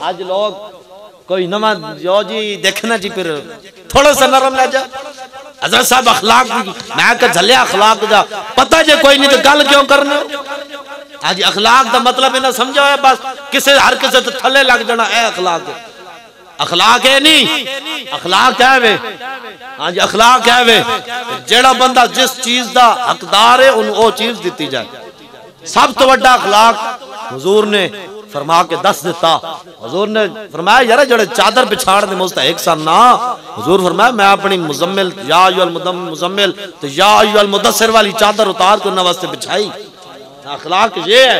आज लोग कोई नवा जो जी देखना जी फिर थोड़ा सा नरम ले जा हजरत साहब अखलाक मैं कह झलिया अखलाक जा पता जे कोई नहीं तो गल क्यों करने आज अखलाक का मतलब इन्हें समझो है बस किसे हर किसे तो थले लग जाना है अखलाक है नहीं अखलाक है वे हाँ जी अखलाक है वे जेड़ा बंदा जिस चीज का हकदार है उन वो चीज दी जाए सब तो बड़ा अखलाक हुजूर ने फरमा के दस दिता हुजूर ने फरमाया यार जड़े चादर बिछाड़ दे मुस्तहिक सन ना हुजूर फरमाया मैं अपनी मुजम्मिल या अय्युहल मुजम्मिल तो या अय्युहल मुदस्सिर वाली चादर उतार के उन्हें वास्ते बिछाई अखलाक ये है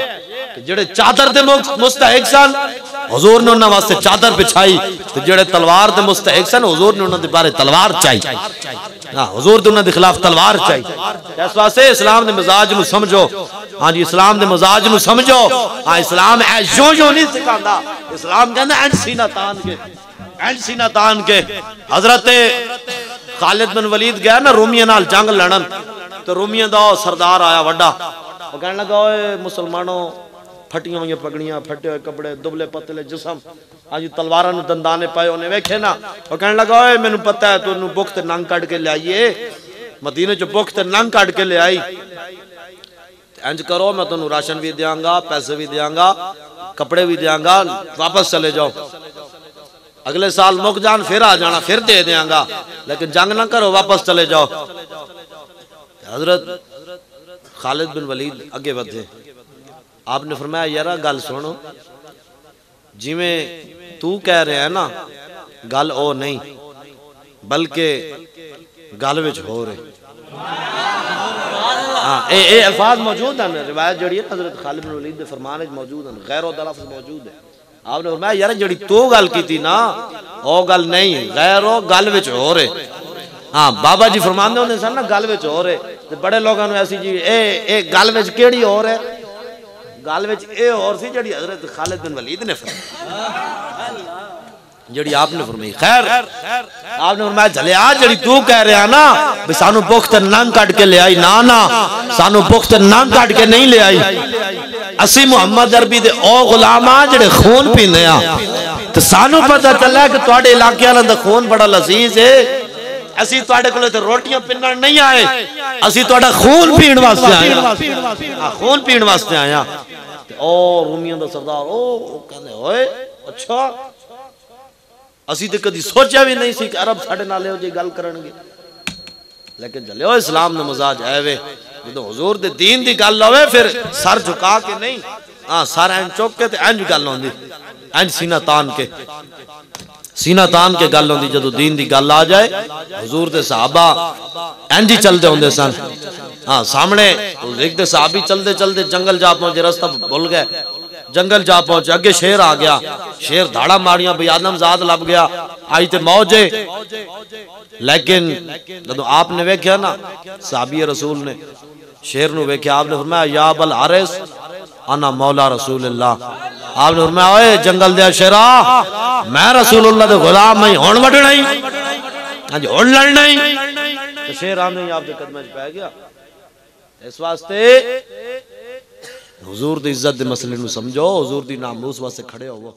कि जेड़े चादर दे मुस्तहिक सन हुजूर ने उन्हें वास्ते चादर बिछाई तो जेड़े तलवार दे मुस्तहिक सन हुजूर ने उन्हें बारे तलवार चाहिए हां हुजूर दे उन्हें दे खिलाफ तलवार चाहिए इस वास्ते इस्लाम दे मिजाज नु समझो हां जी इस्लाम दे मिजाज नु समझो हां इस्लाम है जो नहीं सिखांदा इस्लाम कहंदा एंड सीना तान के हजरत खालिद बिन वलीद गया ना रोमिया नाल जंग लड़न तो रोमिया दा सरदार आया वड्डा वो कहने लगा ओए मुसलमानों फटिया हुई पगड़ियां फटे हुए कपड़े दुबले पतले जिसम आज तलवारा दंदाने पाए उन्हें वेखे ना वो कहने लगा ओए मैनू पता है तू भुख ते नंग कट के ले आईए मदीने च भुख ते नंग कट के ले आई इंज करो मैं तुम राशन भी देंगा पैसे भी देंगा कपड़े भी देंगा वापस चले जाओ अगले साल मुक जान फिर आ जाना फिर दे देंगा लेकिन जंग ना करो वापस चले जाओ हजरत खालिद बिन वलीद अगे बढ़े आपने फरमाया यार गल सुनो जिमें तू कह रहे है ना गल ओ नहीं बल्कि गल विच हो रहे हाँ ये अल्फाज मौजूद हैं रिवायत जड़ी है हजरत खालिद बिन वलीद के फरमान में मौजूद हैं गैर लफ्ज़ मौजूद है आपने फरमाया यार जड़ी तू गल की थी ना ओ गल नहीं गैर गल विच हो रहे हाँ बाबा जी फरमाते होंगे सन ना गल विच हो रहे ते बड़े लोगों ने ऐसी जी ए गल विच केड़ी हो रहे गल विच ए और सी जड़ी हजरत खालिद बिन वलीद ने जड़ी आपने फरमाई खैर आपने फरमाया झलिया जड़ी तू कह रहा ना भी सानू भुख ते नंग कट के ले आई ना ना सानू भुख ते नंग कट के नहीं ले आई असी मुहम्मद अरबी दे ओ गुलामा जड़े खून पींदे आ ते सानू पता चला कि तुहाडे इलाके वालों दा खून बड़ा लजीज है असी तुहाडे कोले ते रोटियां पिन्नण नहीं आए असी तुहाडा खून पीण वास्ते आए हां खून पीण वास्ते आया ओ रूमियों दा सरदार ओ कहंदे ओए अच्छा असी ते कदी सोचा भी नहीं सी कि अरब साडे नाल हो जी गल करनगे लेकिन जलियो इस्लाम दा मजाज है वे जदों हुजूर दे दीन दी गल होवे फिर सर झुका के नहीं हां सर एंड चुक के ते इंज गल होंदी इंज सीना तान के गल होंदी जदों दीन दी गल आ जाए हुजूर दे सहाबा इंज ही चलदे होंदे सन हाँ सामने एक दे सहाबी चलते चलते जंगल जा पहुंचे रास्ता भूल गए जंगल जा पहुंचे अगे शेर आ गया शेर धाड़ा मारिया भाई आदमजाद लभ गया आई ते मौजे लेकिन जदों आपने वेख्या ना सहाबी रसूल ने शेर नु वेख्या आपने फरमाया या अबल हारिस अना मौला रसूलुल्लाह आपने फरमाया ओए जंगल दे शेरा मैं रसूलुल्लाह दे गुलाम नहीं हुण वडना ही हां जी हुण लड़ना ही तो शेर आंदे ही आप दे कदमां च पै गया इस वास्ते हुजूर दी इज्जत दे मसले नु समझो हुजूर दी नामूस वास्ते खड़े होवो।